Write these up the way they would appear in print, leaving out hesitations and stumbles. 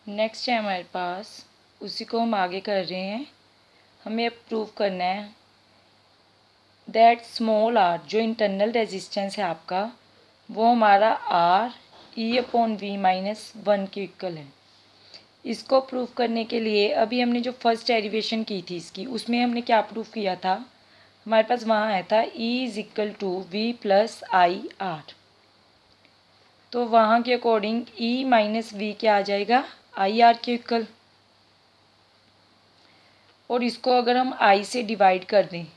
Next है हमारे पास, उसी को हम आगे कर रहे हैं। हमें अब प्रूव करना है दैट स्मॉल आर, जो इंटरनल रेजिस्टेंस है आपका, वो हमारा आर E/V-1 के इक्वल है। इसको प्रूव करने के लिए अभी हमने जो फर्स्ट डेरिवेशन की थी इसकी, उसमें हमने क्या प्रूव किया था, हमारे पास वहाँ आया था E=V+IR। तो वहाँ के अकॉर्डिंग E-V क्या आ जाएगा, IR के इक्वल। और इसको अगर हम I से डिवाइड कर दें,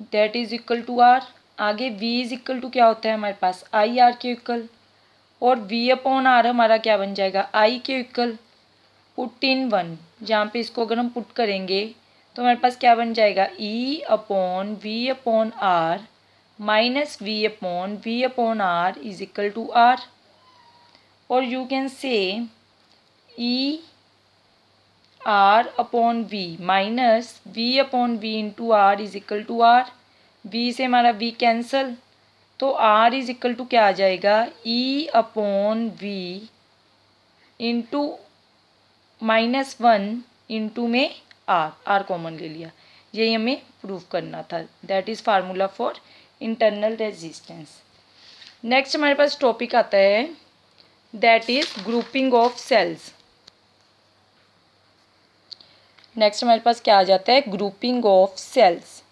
that is equal to R। आगे V इज इक्वल टू क्या होता है हमारे पास, IR के इक्वल। और V/R हमारा क्या बन जाएगा, I के इक्वल। पुट इन 1, जहाँ पे इसको अगर हम पुट करेंगे तो हमारे पास क्या बन जाएगा, E/V/R minus V/R is equal to R। और you can say ER/V minus V/V into R is equal to R। V से हमारा V कैंसल, तो R इज इक्वल टू क्या आ जाएगा, E/V इंटू -1 इंटू में R कॉमन ले लिया। यही हमें प्रूव करना था। That is formula for internal resistance. Next हमारे पास टॉपिक आता है that is grouping of cells. Next हमारे पास क्या आ जाता है, ग्रुपिंग ऑफ सेल्स।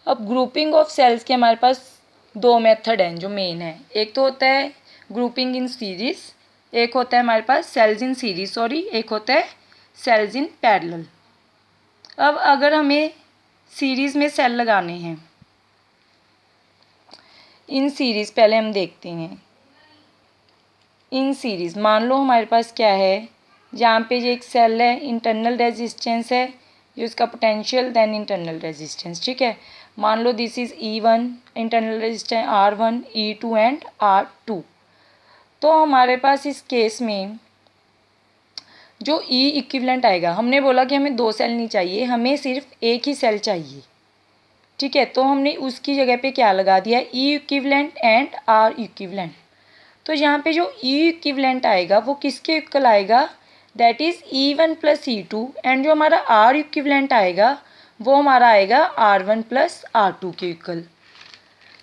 अब ग्रुपिंग ऑफ सेल्स के हमारे पास दो मेथड हैं जो मेन है। एक तो होता है ग्रुपिंग इन सीरीज, एक होता है हमारे पास सेल्स इन सीरीज, एक होता है सेल्स इन पैरेलल। अब अगर हमें सीरीज में सेल लगाने हैं, इन सीरीज पहले हम देखते हैं। इन सीरीज मान लो हमारे पास क्या है, जहाँ पे ये एक सेल है, इंटरनल रेजिस्टेंस है, ये उसका पोटेंशियल, देन इंटरनल रेजिस्टेंस। ठीक है, मान लो this is E1, internal resistance R1, E2 and R2। तो हमारे पास इस केस में जो E इक्विवेलेंट आएगा, हमने बोला कि हमें दो सेल नहीं चाहिए, हमें सिर्फ एक ही सेल चाहिए। ठीक है, तो हमने उसकी जगह पे क्या लगा दिया, E equivalent and R equivalent. तो यहाँ पे जो E इक्विवेलेंट आएगा वो किसके इक्वल आएगा, that is E1 plus E2। And जो हमारा R इक्विवेलेंट आएगा वो हमारा आएगा R1 प्लस R2 के इक्वल।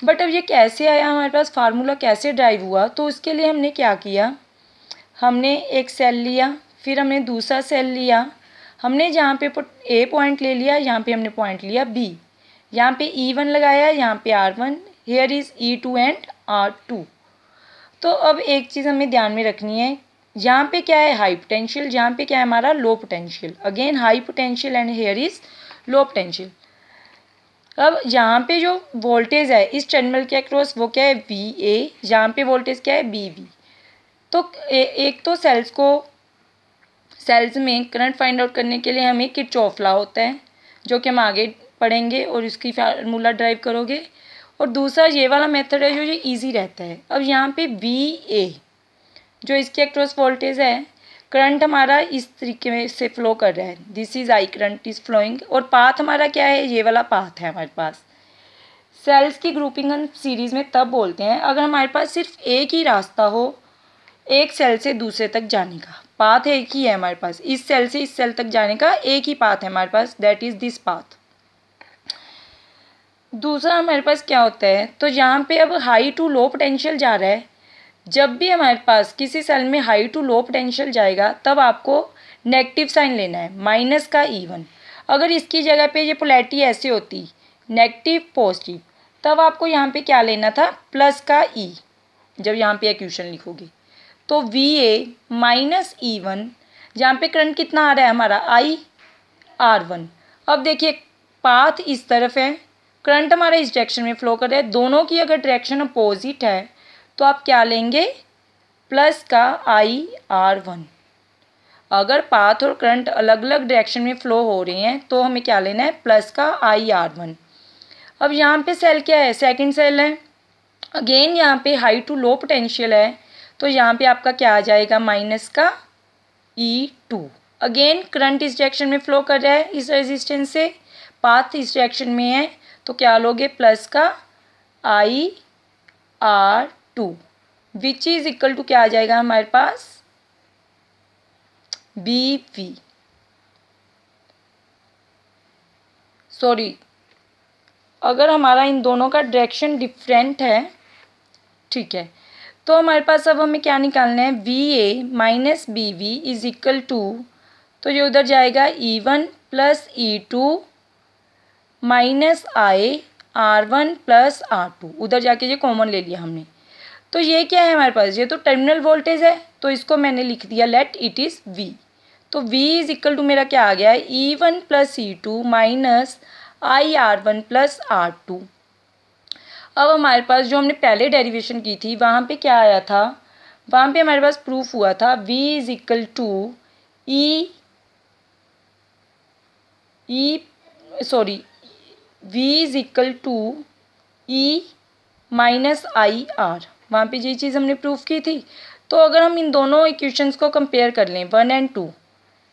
बट अब ये कैसे आया, हमारे पास फार्मूला कैसे ड्राइव हुआ, तो उसके लिए हमने क्या किया, हमने एक सेल लिया, फिर हमने दूसरा सेल लिया, हमने जहाँ पे A पॉइंट ले लिया, यहाँ पे हमने पॉइंट लिया B, यहाँ पे E1 लगाया, यहाँ पे R1, here is E2 and R2। तो अब एक चीज़ हमें ध्यान में रखनी है, यहाँ पे क्या है हाई पोटेंशियल, यहाँ पे क्या है हमारा low potential. Again high potential and here is low potential. अब यहाँ पे जो वोल्टेज है इस टर्मिनल के अक्रॉस वो क्या है VA, यहाँ पे वोल्टेज क्या है BB। तो एक तो सेल्स में करंट फाइंड आउट करने के लिए हमें किरचॉफ लॉ होता है, जो कि हम आगे पढ़ेंगे और इसकी फार्मूला ड्राइव करोगे। और दूसरा ये वाला मेथड है जो ये इजी रहता है। अब यहाँ पे VA जो इसके अक्रॉस वोल्टेज है, करंट हमारा इस तरीके में से फ्लो कर रहा है, this is I current is flowing. और पाथ हमारा क्या है, ये वाला पाथ है हमारे पास। सेल्स की ग्रुपिंग हम सीरीज में तब बोलते हैं अगर हमारे पास सिर्फ एक ही रास्ता हो एक सेल से दूसरे तक जाने का। पाथ एक ही है हमारे पास, इस सेल से इस सेल तक जाने का एक ही पाथ है हमारे पास, दैट इज दिस पाथ। दूसरा हमारे पास क्या होता है, तो यहाँ पे अब हाई टू लो पोटेंशियल जा रहा है। जब भी हमारे पास किसी सेल में हाई टू लो पोटेंशियल जाएगा तब आपको नेगेटिव साइन लेना है, माइनस का E1। अगर इसकी जगह पे ये पोलैरिटी ऐसे होती नेगेटिव पॉजिटिव, तब आपको यहाँ पे क्या लेना था, प्लस का E। जब यहाँ पे इक्वेशन लिखोगे तो VA माइनस E1, जहाँ पे करंट कितना आ रहा है हमारा IR1। अब देखिए पाथ इस तरफ है, करंट हमारा इस डायरेक्शन में फ्लो कर रहा है, दोनों की अगर डायरेक्शन अपोजिट है तो आप क्या लेंगे, प्लस का IR1। अगर पाथ और करंट अलग अलग डायरेक्शन में फ्लो हो रहे हैं तो हमें क्या लेना है, प्लस का IR1। अब यहाँ पे सेल क्या है, सेकंड सेल है। अगेन यहाँ पे हाई टू लो पोटेंशियल है, तो यहाँ पे आपका क्या आ जाएगा, माइनस का E2। अगेन करंट इस डायरेक्शन में फ्लो कर रहा है इस रेजिस्टेंस से, पाथ इस डायरेक्शन में है, तो क्या लोगे, प्लस का IR2 which is equal to क्या आ जाएगा हमारे पास, BV, सॉरी, अगर हमारा इन दोनों का डायरेक्शन डिफरेंट है, ठीक है, तो हमारे पास अब हमें क्या निकालना है, VA minus BV is equal to, तो ये उधर जाएगा E1 plus E2 minus R1 plus R2, उधर जाके ये कॉमन ले लिया हमने। तो ये क्या है हमारे पास, ये तो टर्मिनल वोल्टेज है, तो इसको मैंने लिख दिया लेट इट इज़ V। तो V इज इक्वल टू मेरा क्या आ गया है, E1 plus E2 minus R1 plus R2। अब हमारे पास जो हमने पहले डेरिवेशन की थी वहाँ पे क्या आया था, वहाँ पे हमारे पास प्रूफ हुआ था V is equal to V is equal to E minus IR, वहाँ पे ये चीज़ हमने प्रूफ की थी। तो अगर हम इन दोनों इक्वेशंस को कंपेयर कर लें 1 और 2,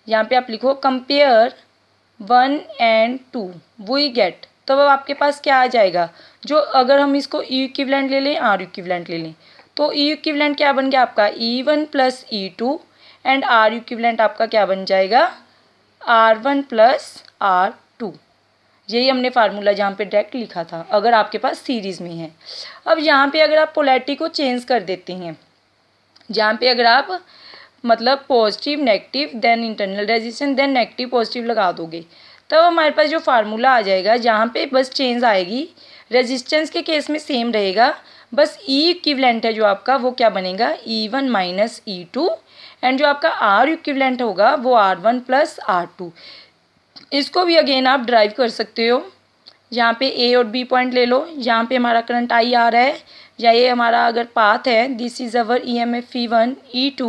यहाँ पे आप लिखो कंपेयर 1 और 2 वी गेट, तो अब आपके पास क्या आ जाएगा, जो अगर हम इसको ई इक्विवेलेंट ले लें, आर इक्विवेलेंट ले लें, तो ई इक्विवेलेंट क्या बन गया आपका E1 plus E2 and are equivalent आपका क्या बन जाएगा R1 प्लस R2। यही हमने फार्मूला जहाँ पे डायरेक्ट लिखा था अगर आपके पास सीरीज़ में है। अब यहाँ पे अगर आप पोलैरिटी को चेंज कर देते हैं, जहाँ पे अगर आप मतलब positive negative then internal resistance then negative positive लगा दोगे, तब हमारे पास जो फार्मूला आ जाएगा जहाँ पे बस चेंज आएगी, रेजिस्टेंस के केस में सेम रहेगा, बस ई इक्विवेलेंट है जो आपका वो क्या बनेगा E1 माइनस E2 एंड जो आपका आर इक्विवेलेंट होगा वो R1 प्लस R2। इसको भी अगेन आप ड्राइव कर सकते हो, यहाँ पे ए और बी पॉइंट ले लो, यहाँ पे हमारा करंट आई आ रहा है, या ये हमारा अगर पाथ है, this is our EMF E1 E2,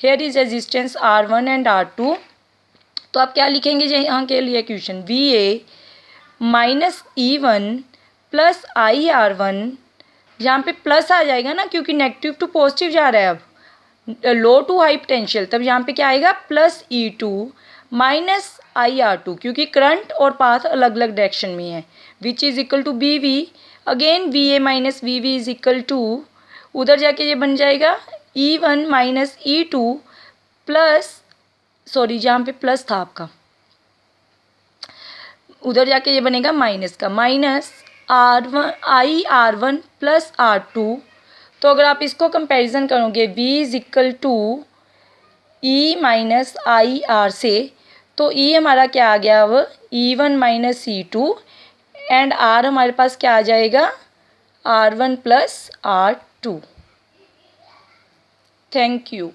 here is resistance R1 and R2। तो आप क्या लिखेंगे यहाँ के लिए equation VA minus E1 plus IR1, यहाँ पे प्लस आ जाएगा ना क्योंकि नेगेटिव टू पॉजिटिव जा रहा है, अब लो टू हाई पोटेंशियल, तब यहाँ पे क्या आएगा प्लस E2 माइनस IR2 क्योंकि करंट और पाथ अलग अलग डायरेक्शन में है, which is equal to BV, again VA minus VV is equal to, उधर जाके ये बन जाएगा E1 minus E2 plus, sorry जहाँ पे प्लस था आपका उधर जाके ये बनेगा माइनस का, माइनस IR1 प्लस R2। तो अगर आप इसको कंपैरिजन करोगे V is equal to E minus IR से, तो E हमारा क्या आ गया अब E1 minus E2 and R हमारे पास क्या आ जाएगा R1 plus R2। Thank you.